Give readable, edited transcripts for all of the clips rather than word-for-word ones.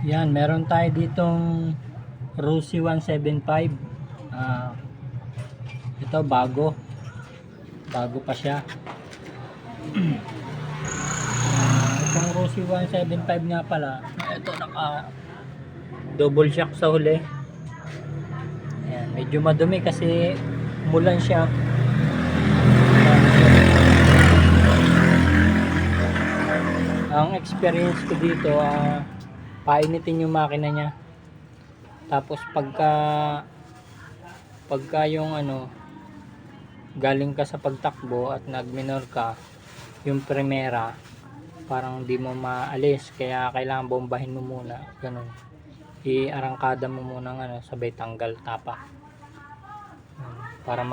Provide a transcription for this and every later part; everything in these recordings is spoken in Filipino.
Yan, meron tayo ditong Rosy 175. Ito bago pa siya. Itong Rosy 175 nga pala, ito naka double shock sa huli. Ayan, medyo madumi kasi umulan siya. Ang experience ko dito, painitin yung makina niya. Tapos pagka yung galing ka sa pagtakbo at nag-minor ka, yung primera parang di mo maalis, kaya kailangan bombahin mo muna, ganun. I-arangkada mo muna sabay tanggal tapak para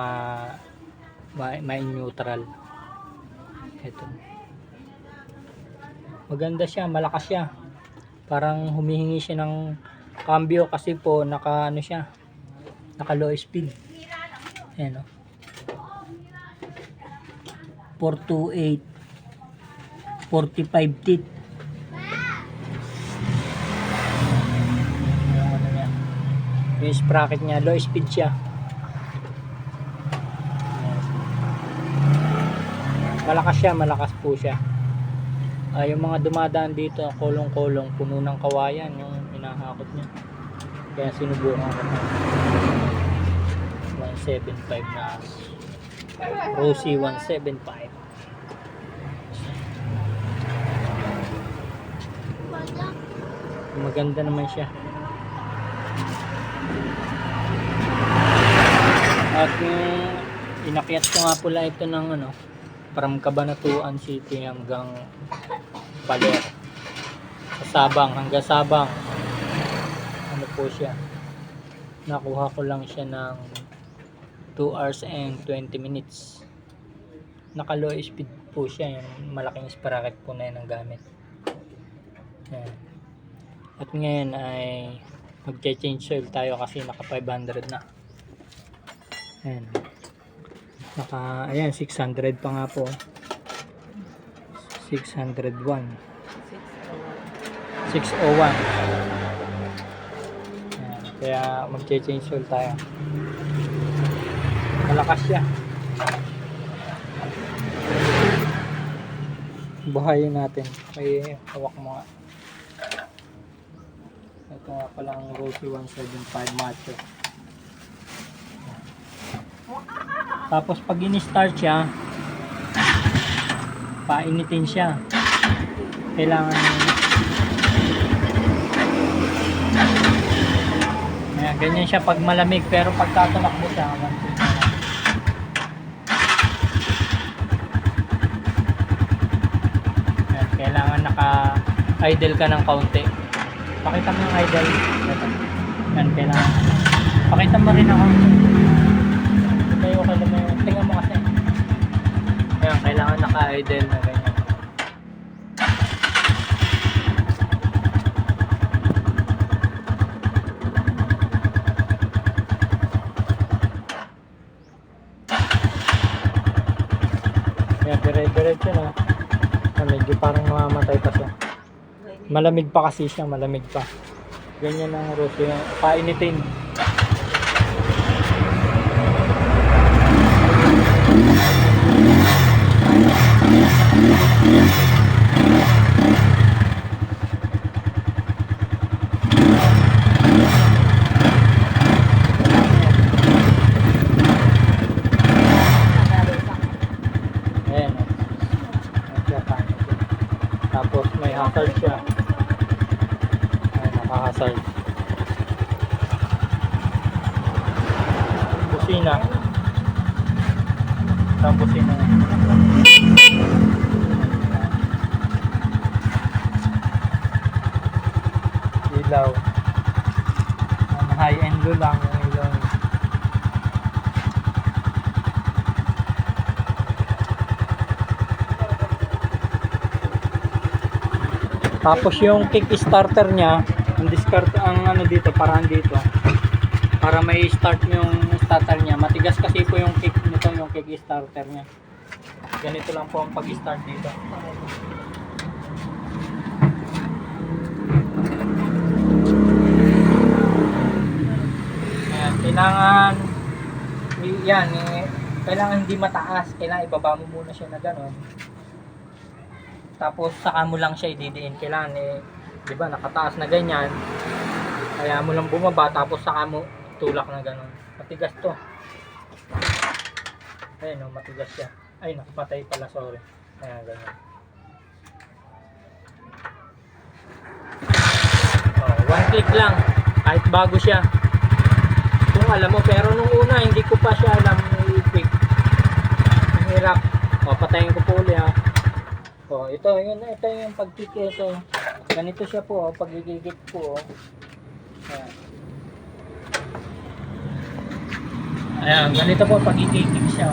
ma-neutral. Ito. Maganda siya, malakas siya. Parang humihingi siya ng cambio kasi po naka low speed. Ayan, 428 45 teeth. Yung sprocket niya, low speed siya. Malakas po siya. Yung mga dumadaan dito, kolong-kolong, puno ng kawayan yung hinahakot niya. Kaya sinubukan ko na 175 na Rosy 175. Maganda naman siya. At yung inakyat ko nga pala ito ng from Cabanatuan City hanggang Paler, sa Sabang, hanggang Sabang. Po siya, nakuha ko lang siya ng 2 hours and 20 minutes. Naka low speed po siya, yung malaking sprocket po na yun ang gamit. Ayan. At ngayon ay magche-change oil tayo kasi naka 500 na. Ayan. Ayan, 600 pa nga po. 601. 601. Ayan. Kaya magche-change oil tayo. Malakas siya. Buhayin natin. May hawak mo nga. Ito nga palang Rosy 175 macho. Tapos pag in-start siya, painitin siya. Kailangan ganyan siya pag malamig, pero pagka tumakbo siya, kailangan naka-idle ka ng kaunti. Pakita mo yung idle. Yan, kailangan. Pakita mo rin ako. Tingnan mo kasi. Yan, kailangan naka-idle na ganyan. Yan, dire-diretso na. Medyo parang mamamatay pa siya. Malamig pa kasi siya, malamig pa. Ganyan ang Rosy, painitin. Ayan, tapos may hazard siya. Ayan, naka-hazard. Busina. Ang busina. Ilaw. High-end lang yung ilaw. Tapos yung kick-starter niya, ang dito, parang dito. Para may start yung starter niya. Matigas kasi po yung kick nito, yung kick-starter niya. Ganito lang po ang pag-start dito. kailangan yan kailangan hindi mataas, kailangan ibaba mo muna siya na gano'n, tapos saka mo lang siya ididiin. Kailangan di ba nakataas na ganyan, kaya mo lang bumaba tapos saka mo tulak na gano'n. Matigas to, ayun matigas siya, ay nakapatay pala, sorry. Ayan, ganyan. One click lang kahit bago siya, kung alam mo. Pero nung una hindi ko pa siya alam i-click, ang hirap. Patayin ko po ulit ha. Ito yung pag-click. Ito ganito siya po, pag i-click po. Ayan, ganito po pag i-click siya.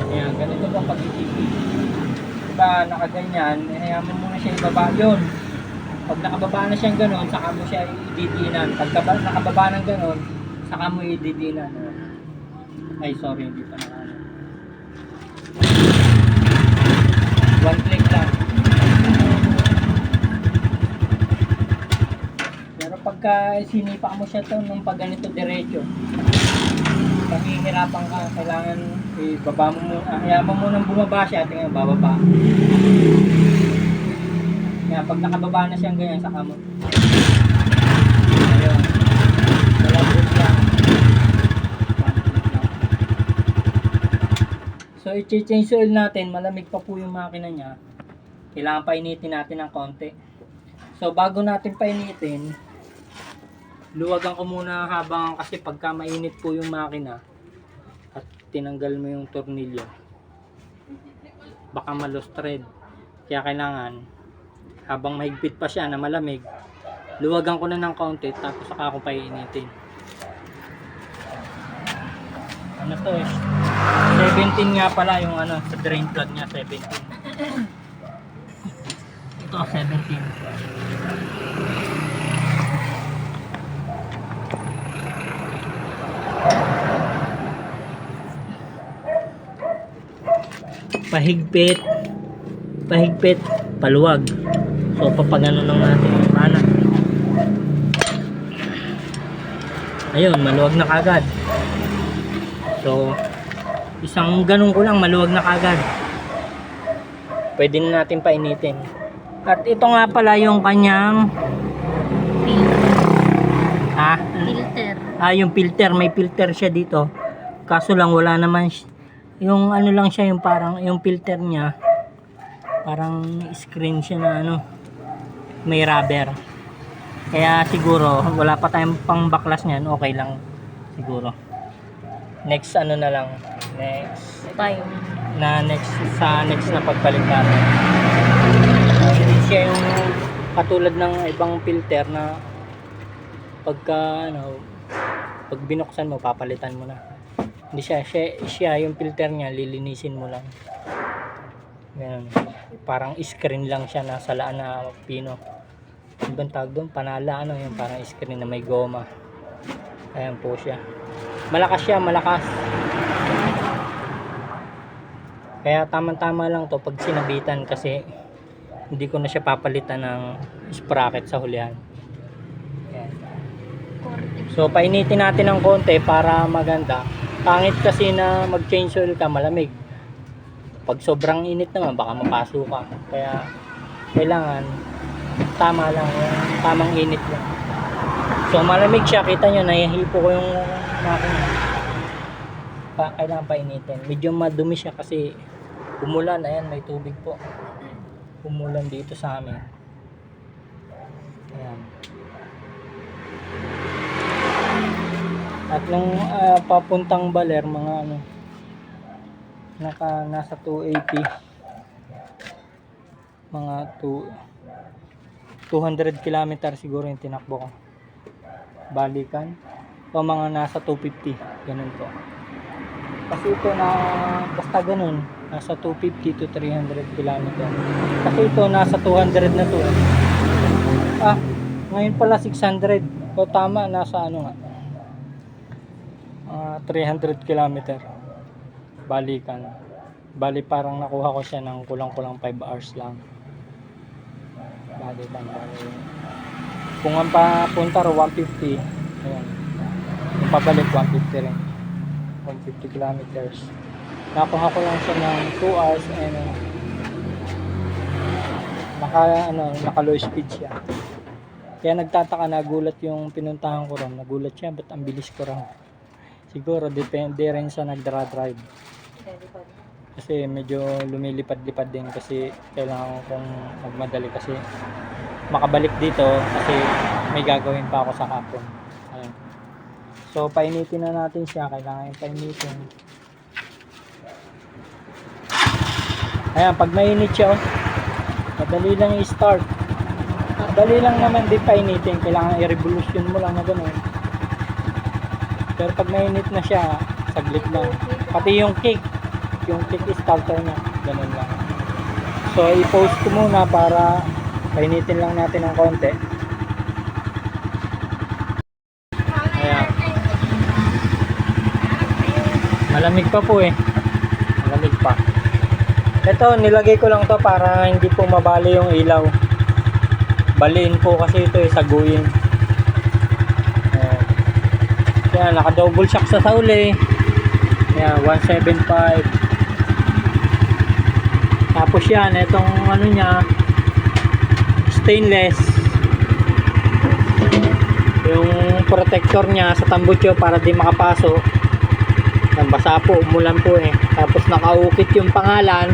Ayan, ganito po pag i-click. Diba nakaganyan, hayaan mo muna siya ibaba yun. Pag nakababa na siyang gano'n, saka mo siya ididinan. Pag nakababa ng gano'n, saka mo ididinan. Ay sorry, hindi pa nakano. One click lang. Pero pagka sinipa mo siya to nung pag ganito diretso, pahihirapan ka, kailangan ibaba mo muna, hayaan mo munang bumaba siya, tingnan mo, bababa. Kaya pag nakababa na siyang ganyan, saka mo. Ayun. Malabot lang. So, i-change oil natin, malamig pa po yung makina niya. Kailangan painitin natin ng konti. So, bago natin painitin, luwagan ko muna habang, kasi pagka mainit po yung makina at tinanggal mo yung tornilyo, baka ma-lost thread. Kaya kailangan habang mahigpit pa siya na malamig, luwagan ko na ng konti tapos saka ako painitin. Ano to 17 nga pala yung sa drain plug niya, 17. Ito 17. Pahigpit, paluwag. So papagano lang natin yung pana. Ayun, maluwag na kagad. So isang ganun ko lang, maluwag na kagad. Pwede na natin painitin. At ito nga pala yung kanyang filter. Yung filter, may filter siya dito. Kaso lang wala naman yung lang siya, yung parang yung filter niya parang screen siya na may rubber. Kaya siguro wala pa tayong pang baklas niyan, okay lang siguro. Next na lang, next Time. Next na pagpalit natin. Hindi siya yung katulad ng ibang filter na pagka pag binuksan mo papalitan mo na. Hindi siya yung filter niya, lilinisin mo lang. Ganun. Parang screen lang siya na salaan na pino. Ibang tawag doon, panala yung parang screen na may goma. Ayan po siya. Malakas siya, malakas. Kaya tamang-tama lang to pag sinabitan, kasi hindi ko na siya papalitan ng sprocket sa hulihan. Ayan. So painitin natin ng konti para maganda. Pangit kasi na mag-change oil ka malamig. Pag sobrang init naman baka mapasok ka. Kaya kailangan tama lang, tamang init lang. So malamig siya, kita nyo nahihipo ko yung makina. Kailangan painitin. Medyo madumi siya kasi umulan. Ayan, may tubig po. Umulan dito sa amin. Ayan. At nung papuntang Baler, mga nasa 280, mga 200 km siguro yung tinakbo ko balikan, o mga nasa 250, ganun po. Kasi ito basta ganun, nasa 250 to 300 km. Kasi ito nasa 200 na to. Ngayon pala 600. O tama, nasa 300 km balikan. Bali parang nakuha ko siya ng kulang-kulang 5 hours lang. Bali lang. Kung ang papunta ro 150. Ayan. Kung pabalik 150 rin. 150 kilometers. Nakuha ko lang siya ng 2 hours and naka low speed siya. Kaya nagtataka, nagulat yung pinuntahan ko ron. Nagulat siya, ba't ang bilis ko ron? Siguro depende rin sa nagdra-drive. Kasi medyo lumilipad-lipad din kasi kailangan kong magmadali kasi makabalik dito kasi may gagawin pa ako sa hapon. Ayan. So painitin na natin siya, kailangan yung painitin. Ayan, pag mainit siya, madali lang i-start. Madali lang naman din painitin, kailangan i-revolution mo lang na gano'n. Pero pag mainit na siya, saglit lang. Pati yung kick starter na, gano'n lang. So i-post ko muna para painitin lang natin ng konti. Ayan. Malamig pa po eh. Malamig pa. Ito, nilagay ko lang to para hindi po mabali yung ilaw. Baliin po kasi ito eh, saguyin. Ayan. Kaya naka double shock sa sauli. Ayan, 175. Tapos yan, itong ano niya, stainless. Yung protector niya sa tambutso para di makapaso. Basa po, umulan po eh. Tapos nakaukit yung pangalan.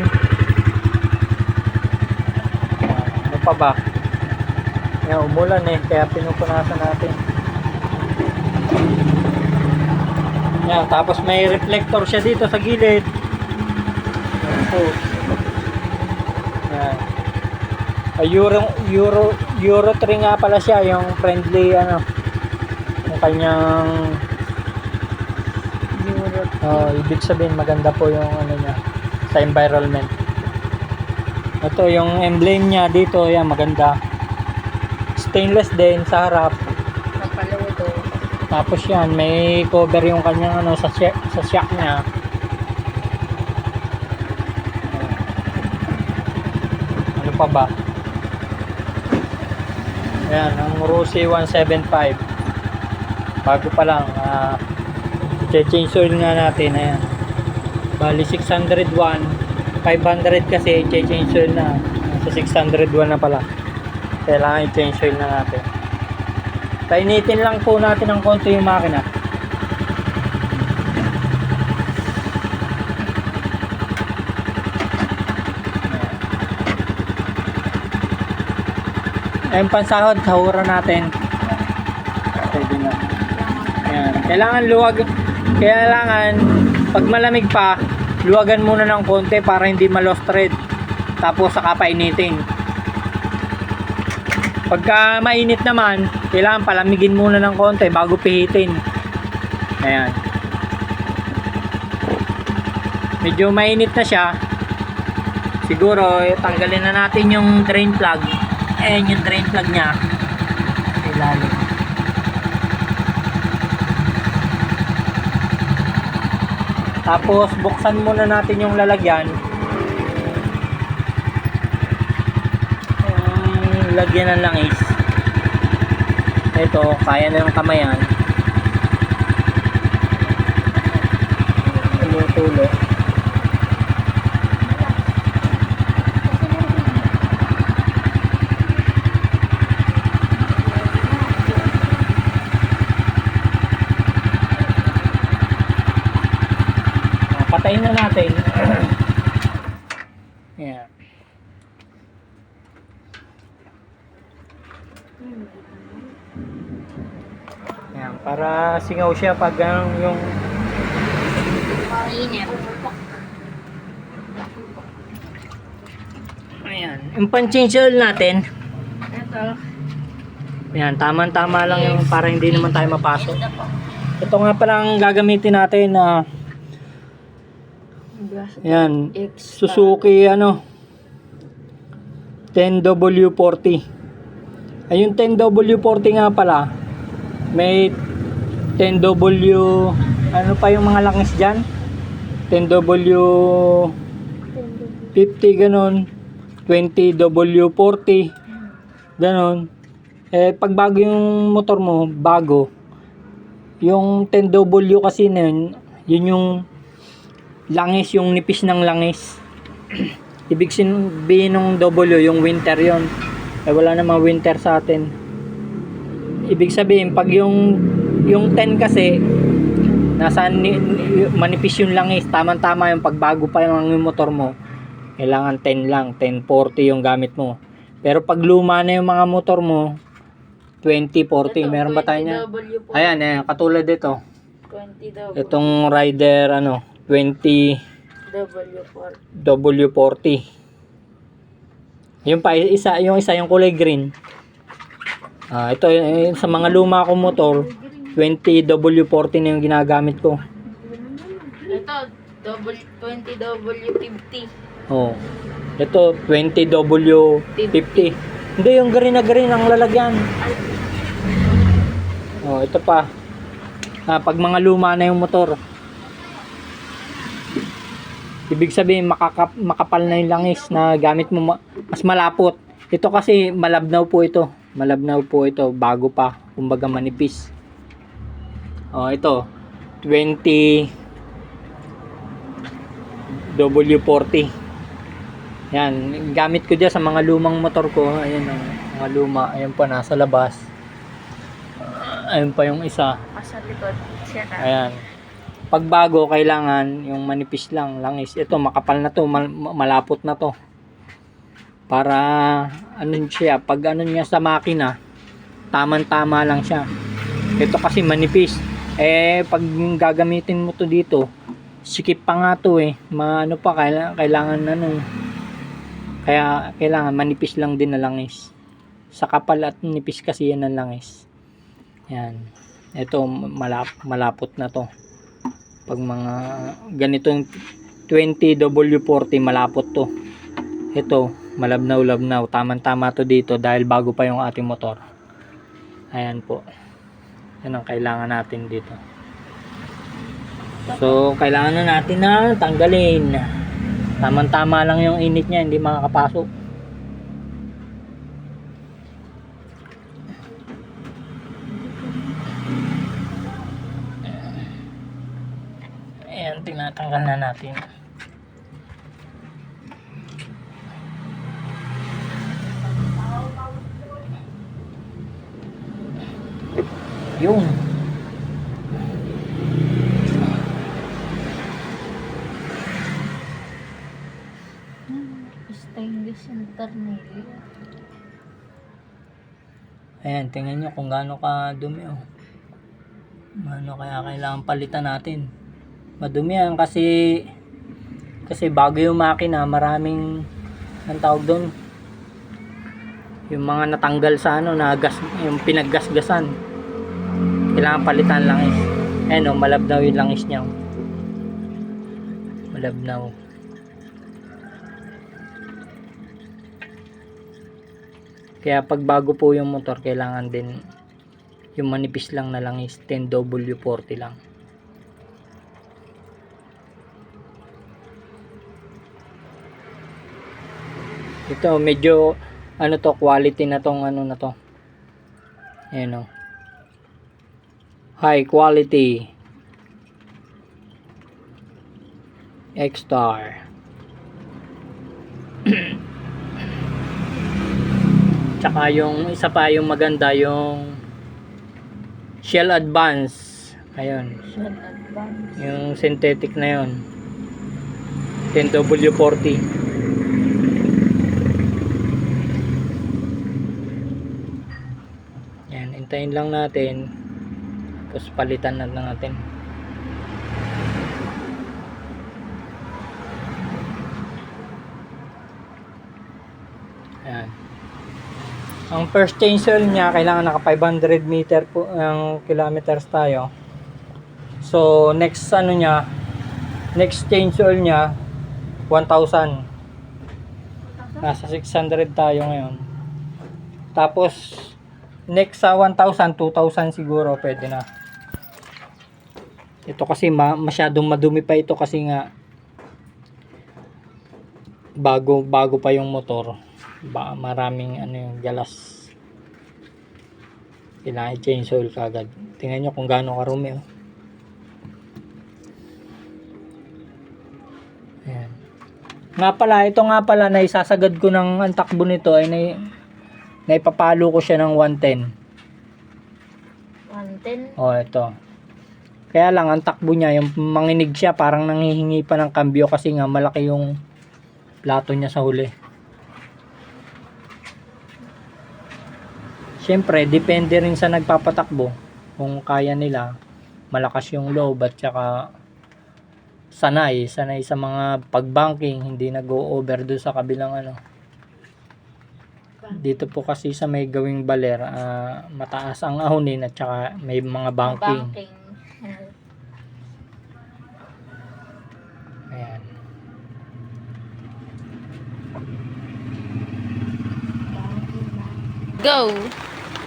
Ano pa ba? Yan, umulan eh, kaya pinupunasan natin. Yan, tapos may reflector siya dito sa gilid. Yan po. Yan. Euro 3 nga pala siya, yung friendly ano, yung kanyang ibig sabihin maganda po yung ano niya sa environment. Ito yung emblem niya dito, yan maganda. Stainless din sa harap. Tapos yan, may cover yung kanyang ano sa shock niya. Ano pa ba? Ayan, ang Rossi 175. Bago pa lang. Change oil nga natin. Ayan. Bali 601. 500 kasi change oil na. Sa 601 na pala. Kailangan i-change oil na natin. Painitin lang po natin ng konti yung makina. Ayan, pansahod, kahura natin. Pwede na. Ayan. Kailangan, pag malamig pa, luwagan muna ng konti para hindi ma-lost thread. Tapos saka painitin. Pagka mainit naman, kailangan palamigin muna ng konti bago pihitin. Ayan. Medyo mainit na siya. Siguro, tanggalin na natin yung drain plug. Ayan yung drain plug niya. Ilalim. Tapos, buksan muna natin yung lalagyan. Lagyan ng langis. Ito, kaya na ng kamayan. Tulo-tulo. Patayin na natin. Yeah. Ayan, para singaw siya pag yung Init. ayan, yung pan-change oil natin. Ito. Ayan, tama-tama lang yung para hindi naman tayo mapasok. Ito nga palang gagamitin natin na ayan, Suzuki ano 10W40. Ayun 10W40 nga pala. May 10W ano pa yung mga langis dyan? 10W50 ganon, 20W40, Ganon. Pag bago yung motor mo, bago, yung 10W kasi na yun yung langis, yung nipis ng langis. Ibig sabihin ng W, yung winter yon. Wala namang winter sa atin. Ibig sabihin, pag yung 10 kasi, manipis yung langis. Tama-tama yung pagbago pa yung motor mo. Kailangan 10 lang, 1040 yung gamit mo. Pero pag luma na yung mga motor mo, 2040. Meron ba tayo niya? Ayan, katulad dito. 20W. Itong Rider 20 W40. Yung isa yung kulay green. Ito sa mga luma kong motor, 20W40 na yung ginagamit ko. Ito, 20W50. Oh. Ito 20W50. Hindi, yung green na green ang lalagyan. Oh, ito pa. Pag mga luma na yung motor, ibig sabihin makapal na yung langis na gamit mo, mas malapot. Ito kasi malabnaw po ito. Malabnaw po ito, bago pa, kumbaga manipis. Ito 20W40. Yan, gamit ko diyan sa mga lumang motor ko. Ayan mga luma, ayan pa nasa labas. Ayun pa yung isa. Sa likod. Siya na. Ayan. Pag bago, kailangan yung manipis lang, langis. Ito, makapal na to, malapot na to. Para, siya, pag niya sa makina, tamang-tama lang siya. Ito kasi manipis. Pag gagamitin mo to dito, sikip pa nga to pa, kailangan kaya kailangan manipis lang din na langis. Sa kapal at nipis kasi yan ang langis. Yan. Ito, malapot na to. Pag mga ganitong 20W40, malapot to. Ito, malabnaw-labnaw. Tama-tama to dito dahil bago pa yung ating motor. Ayan po. Yan ang kailangan natin dito. So, kailangan na natin na tanggalin. Tama-tama lang yung init niya, hindi makakapasok. Ayan, tinatanggal na natin. Yun. Stainless yung tornilyo. Ayan, tingnan nyo kung gaano ka dumi ano kaya kailangan palitan natin. Madumi yan kasi bago yung makina, maraming ang tawag doon, yung mga natanggal sa yung pinaggasgasan. Kailangan palitan langis. Ayan malabnaw yung langis niya. Malabnaw. Kaya pag bago po yung motor, kailangan din yung manipis lang na langis, 10W40 lang. Ito medyo quality na tong na to. Ayan high quality X-Star. Tsaka yung isa pa yung maganda, yung Shell Advance. Ayun. Shell Advance. Yung synthetic na yun. 10W40. Yan, hintayin lang natin. Tapos palitan na lang natin. Ayan. Ang first change oil niya, kailangan naka 500 meter po ang kilometers tayo. So next next change oil niya 1,000. Nasa 600 tayo ngayon. Tapos next sa 1,000, 2,000 siguro pwede na. Ito kasi masyadong madumi pa ito kasi nga bago pa yung motor. Maraming yung galas. Kailangan i-change oil kagad. Tingnan nyo kung gaano karumi. Oh. Ayan. Nga pala, ito nga pala na isasagad ko ng ang takbo nito ay naipapalo ko siya ng 110. 110. Oh, ito. Kaya lang ang takbo niya, yung manginig siya, parang nanghihingi pa ng kambyo kasi nga malaki yung plato niya sa huli. Siyempre, depende rin sa nagpapatakbo. Kung kaya nila, malakas yung loob at saka sanay sa mga pagbanking, hindi nag-o-over do sa kabilang ano. Dito po kasi sa may gawing baler, mataas ang ahonin at saka may mga banking. Ayan. Go!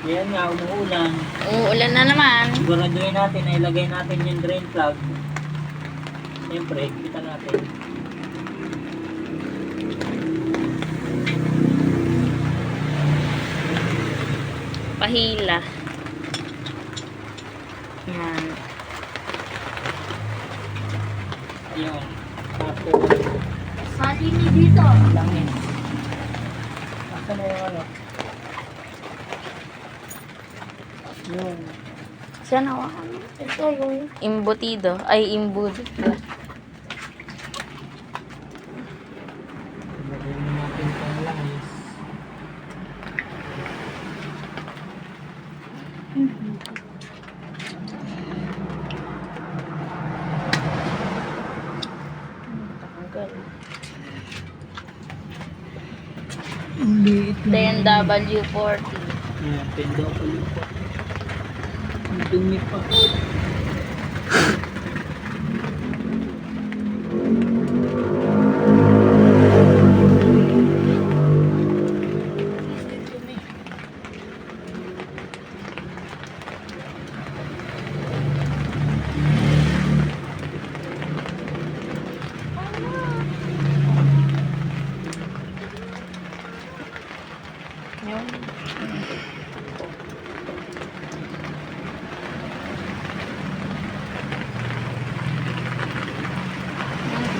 Yan nga, umuulan. Uulan na naman. Siguraduhin natin na ilagay natin yung drain plug. Siyempre, kita natin. Pahila. Yan. Ayun. Tapos, Sali ni dito. langis. Asa na yung ano? Yung Siya na ano? Ito yung imbutido. Ay, imbudo. ilagay natin itong langis. Liit na. 10W40. Ayan, pendo ko yung po. Ang dumi pa. Yun.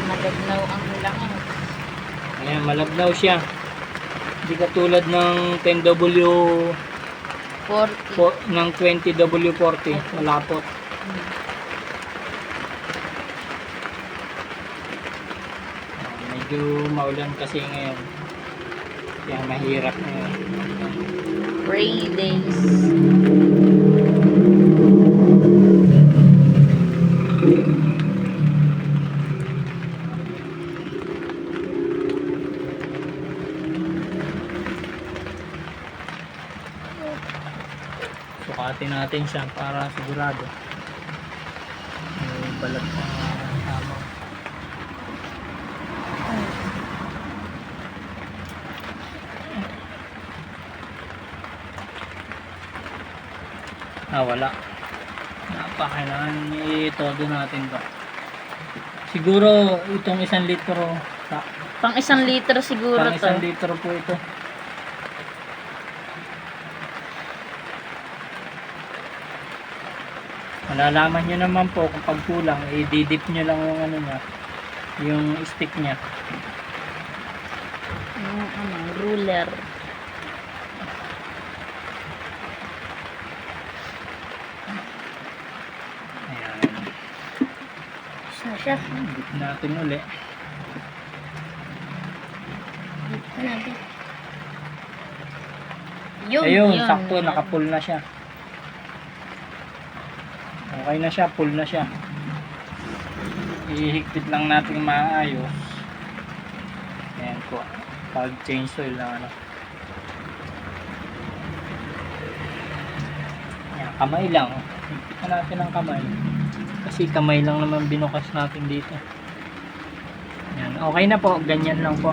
Malagnaw ang langis. Ayan, malabnaw siya. Hindi katulad ng 10W 40. ng 20W40. Malapot. Medyo maulan kasi ngayon. Kaya mahirap ngayon. Rainy days. Sukatin natin siya para sigurado. May balat pa tama. Wala. Napakailangan i-todo natin to. Siguro itong 1 litro. Pang 1 litro siguro Pang to. 1 litro po ito. Malalaman nyo naman po kung pag kulang, i-dip nyo lang yung ano niya, yung stick niya. Yung ano, ruler. Ayan. Siya. Dip natin uli. Dito natin. Yun, Ayun, yun. sakto, naka-pull na siya. Okay na siya, pull na siya. Ihigpit lang natin maayos. Ayan po. Pag change oil na ano. Ayan, kamay lang. Higpit na natin ang kamay. Kasi kamay lang naman binukas natin dito. Ayan, okay na po. Ganyan lang po.